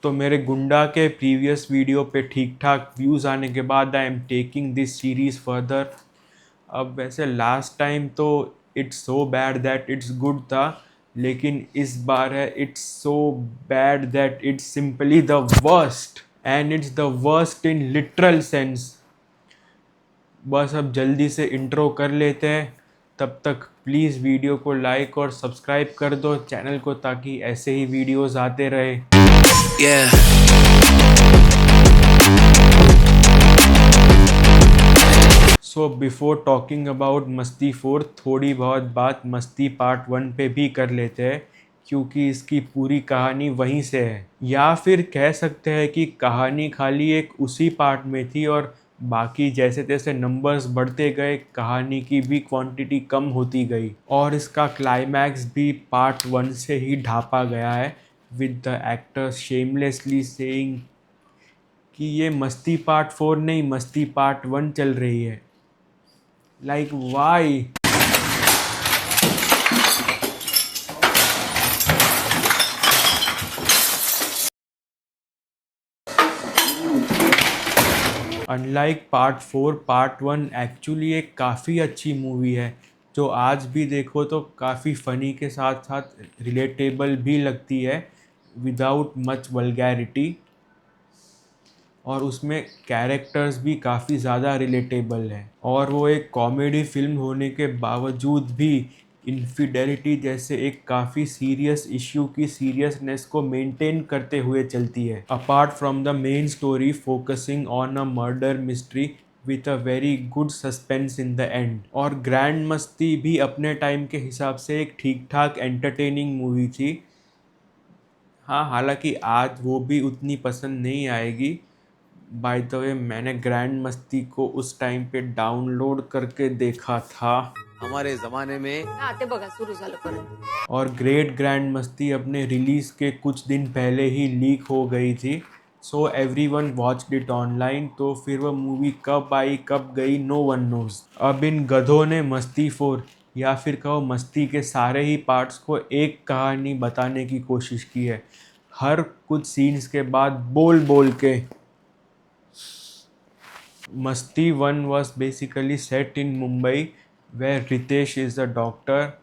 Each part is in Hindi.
तो मेरे गुंडा के प्रीवियस वीडियो पे ठीक ठाक व्यूज़ आने के बाद I am taking this series further. अब वैसे लास्ट टाइम तो it's so bad that it's good था, लेकिन इस बार है it's so bad that it's simply the worst, and it's the worst in literal sense. बस अब जल्दी से इंट्रो कर लेते हैं। तब तक प्लीज़ वीडियो को लाइक और सब्सक्राइब कर दो चैनल को, ताकि ऐसे ही वीडियोस आते रहे। Yeah. So before talking about मस्ती 4, थोड़ी बहुत बात मस्ती पार्ट 1 पे भी कर लेते हैं, क्योंकि इसकी पूरी कहानी वहीं से है। या फिर कह सकते हैं कि कहानी खाली एक उसी पार्ट में थी, और बाकी जैसे तैसे नंबर्स बढ़ते गए कहानी की भी क्वांटिटी कम होती गई, और इसका क्लाइमैक्स भी पार्ट 1 से ही ढापा गया है, with the actors shamelessly saying कि ये मस्ती पार्ट 4 नहीं, मस्ती पार्ट 1 चल रही है। Like why? Unlike part 4, part 1 actually एक काफ़ी अच्छी मूवी है, जो आज भी देखो तो काफ़ी फ़नी के साथ साथ रिलेटेबल भी लगती है, विदाउट मच वल्गैरिटी। और उसमें कैरेक्टर्स भी काफ़ी ज़्यादा रिलेटेबल हैं, और वो एक कॉमेडी फिल्म होने के बावजूद भी इन्फिडेलिटी जैसे एक काफ़ी सीरियस इश्यू की सीरियसनेस को मेंटेन करते हुए चलती है, apart from the main story focusing on a murder mystery with a very good suspense in the end. और ग्रैंड मस्ती भी अपने टाइम के हिसाब से एक ठीक ठाक एंटरटेनिंग मूवी थी। हाँ, हालांकि आज वो भी उतनी पसंद नहीं आएगी। बाय द वे, मैंने ग्रैंड मस्ती को उस टाइम पे डाउनलोड करके देखा था, हमारे जमाने में आते बघा सुरू झालं परत। और ग्रेट ग्रैंड मस्ती अपने रिलीज़ के कुछ दिन पहले ही लीक हो गई थी। So everyone watched it online. तो फिर वह मूवी कब आई कब गई, नो वन नोज। अब इन गधों ने मस्ती 4, या फिर कहो मस्ती के सारे ही पार्ट्स को एक कहानी बताने की कोशिश की है, हर कुछ सीन्स के बाद बोल बोल के। मस्ती 1 was basically set in Mumbai, where Ritesh is a doctor,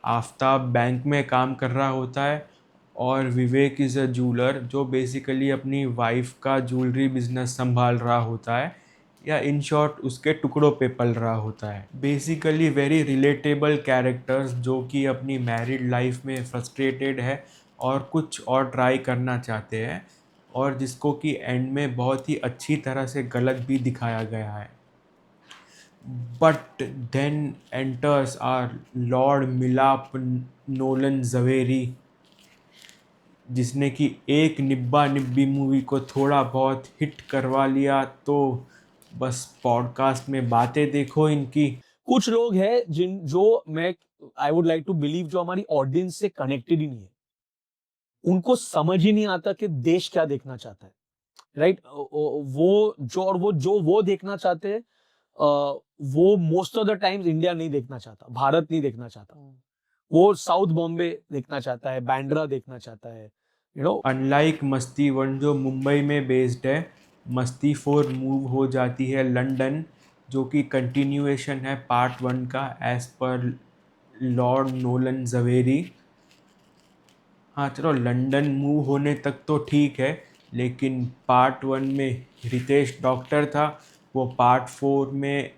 Aftab bank में काम कर रहा होता है, और विवेक इज़ अ जूलर जो बेसिकली अपनी वाइफ का ज्वेलरी बिजनेस संभाल रहा होता है, या इन शॉर्ट उसके टुकड़ों पे पल रहा होता है। बेसिकली वेरी रिलेटेबल कैरेक्टर्स जो कि अपनी मैरिड लाइफ में फ्रस्ट्रेटेड है और कुछ और ट्राई करना चाहते हैं, और जिसको कि एंड में बहुत ही अच्छी तरह से गलत भी दिखाया गया है। But then enters our Lord मिलाप नोलन ज़वेरी, जिसने कि एक निब्बा निब्बी मूवी को थोड़ा बहुत हिट करवा लिया। तो बस पॉडकास्ट में बातें देखो इनकी। कुछ लोग हैं जो मैं I would like to believe जो हमारी ऑडियंस से कनेक्टेड ही नहीं है, उनको समझ ही नहीं आता कि देश क्या देखना चाहता है, राइट? वो देखना चाहते हैं, वो most of the times India नहीं देखना चाहता, भारत नहीं देखना चाहता, वो साउथ बॉम्बे देखना चाहता है, बैंड्रा देखना चाहता है, अनलाइक मस्ती 1 जो मुंबई में बेस्ड है, मस्ती 4 मूव हो जाती है लंदन, जो कि कंटिन्यूएशन है पार्ट 1 का as per Lord Nolan Zaveri. हाँ चलो, लंदन मूव होने तक तो ठीक है, लेकिन पार्ट 1 में रितेश डॉक्टर था, वो पार्ट 4 में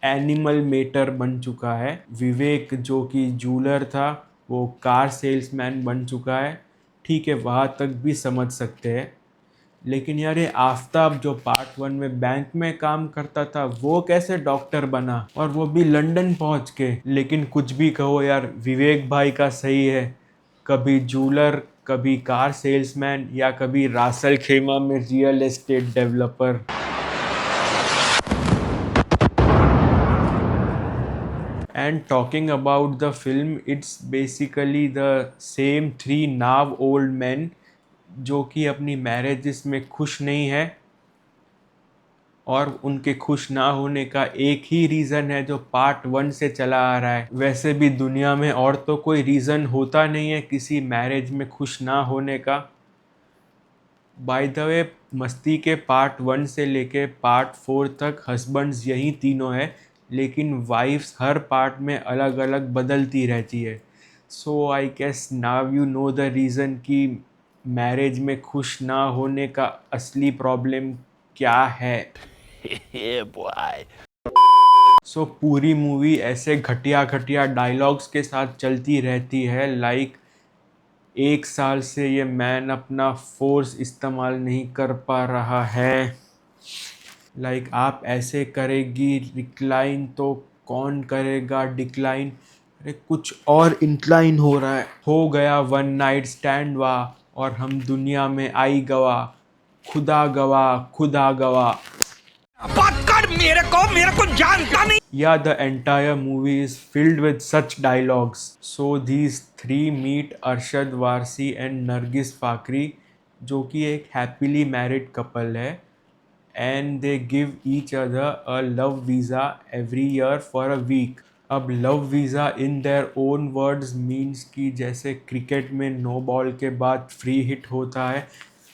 एनिमल मेटर बन चुका है। विवेक जो कि जूलर था, वो कार सेल्समैन बन चुका है। ठीक है, वहाँ तक भी समझ सकते हैं, लेकिन यार ये आफ्ताब जो पार्ट 1 में बैंक में काम करता था, वो कैसे डॉक्टर बना, और वो भी लंदन पहुँच के। लेकिन कुछ भी कहो यार, विवेक भाई का सही है, कभी जूलर, कभी कार सेल्समैन, या कभी रासल खेमा में real estate developer. And talking about the film, it's basically the same 3 now old men जो कि अपनी मैरिजेस में खुश नहीं है, और उनके खुश ना होने का एक ही रीज़न है जो पार्ट 1 से चला आ रहा है। वैसे भी दुनिया में और तो कोई रीज़न होता नहीं है किसी मैरिज में खुश ना होने का। बाय द वे, मस्ती के पार्ट 1 से लेके पार्ट 4 तक हस्बैंड्स यही तीनों है, लेकिन वाइफ्स हर पार्ट में अलग अलग बदलती रहती है। So I guess now you know the reason कि मैरिज में खुश ना होने का असली प्रॉब्लम क्या है। सो पूरी मूवी ऐसे घटिया घटिया डायलॉग्स के साथ चलती रहती है, लाइक 1 साल से ये मैन अपना फोर्स इस्तेमाल नहीं कर पा रहा है, लाइक आप ऐसे करेगी रिक्लाइन तो कौन करेगा डिक्लाइन। अरे कुछ और इंक्लाइन हो रहा है। हो गया वन नाइट स्टैंड वाह, और हम दुनिया में आई गवाह, खुदा गवाह खुदा गवाह। Yeah, the entire movie is filled with such dialogues. So these three meet Arshad Warsi and Nargis Fakri, जो कि एक happily married couple है, and they give each other a love visa every year for a week. अब love visa in their own words means कि जैसे क्रिकेट में नो बॉल के बाद फ्री हिट होता है,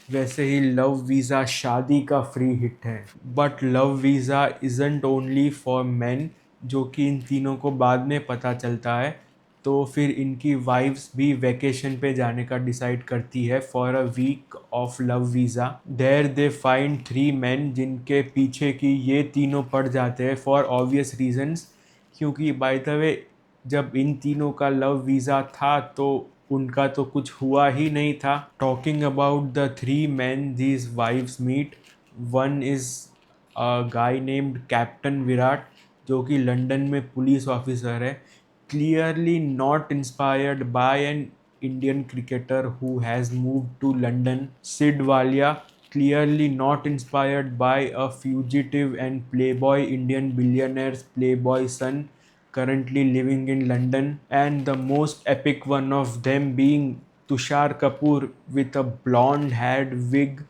वैसे ही लव वीज़ा शादी का फ्री हिट है। But love visa isn't only for man, जो कि इन तीनों को बाद में पता चलता है। तो फिर इनकी वाइफ्स भी वैकेशन पे जाने का डिसाइड करती है for a week of love visa. There they find 3 man जिनके पीछे की ये तीनों पड़ जाते हैं फॉर ऑब्वियस रीजंस, क्योंकि बाय द वे जब इन तीनों का लव वीज़ा था तो उनका तो कुछ हुआ ही नहीं था। Talking about the 3 man these wives meet, one is a guy named captain Virat, जो कि लंदन में पुलिस ऑफिसर है, clearly not inspired by an Indian cricketer who has moved to London. Sid Walia, clearly not inspired by a fugitive and playboy Indian billionaire's playboy son currently living in London. And the most epic one of them being Tushar Kapoor with a blonde haired wig,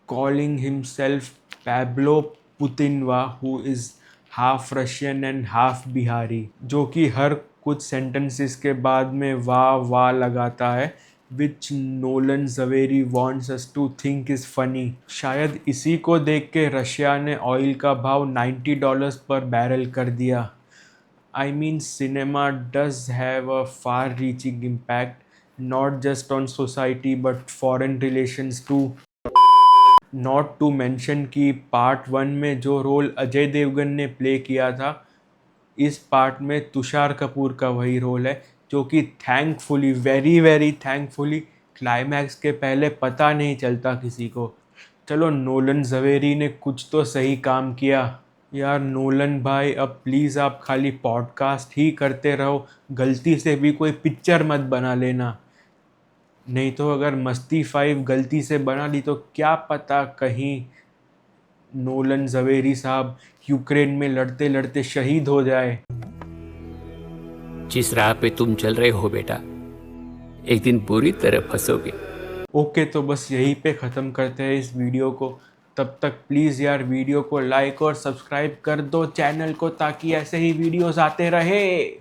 calling himself Pablo Putinwa, who is half Russian and half Bihari, जो कि हर कुछ सेंटेंसेस के बाद में वाह वाह लगाता है, which Nolan Javeri wants us to think is funny. शायद इसी को देख के रशिया ने ऑयल का भाव $90 पर बैरल कर दिया। I mean cinema does have a far reaching impact, not just on society but foreign relations too. Not to mention कि पार्ट 1 में जो रोल अजय देवगन ने प्ले किया था, इस पार्ट में तुषार कपूर का वही रोल है, जो कि thankfully very very thankfully climax के पहले पता नहीं चलता किसी को। चलो नोलन जवेरी ने कुछ तो सही काम किया। यार नोलन भाई, अब प्लीज़ आप खाली पॉडकास्ट ही करते रहो, गलती से भी कोई पिक्चर मत बना लेना, नहीं तो अगर मस्ती 5 गलती से बना ली तो क्या पता कहीं नोलन जवेरी साहब यूक्रेन में लड़ते लड़ते शहीद हो जाए। जिस राह पे तुम चल रहे हो बेटा, एक दिन बुरी तरह फंसोगे। ओके, तो बस यहीं पे ख़त्म करते हैं इस वीडियो को। तब तक प्लीज़ यार वीडियो को लाइक और सब्सक्राइब कर दो चैनल को, ताकि ऐसे ही वीडियोस आते रहे।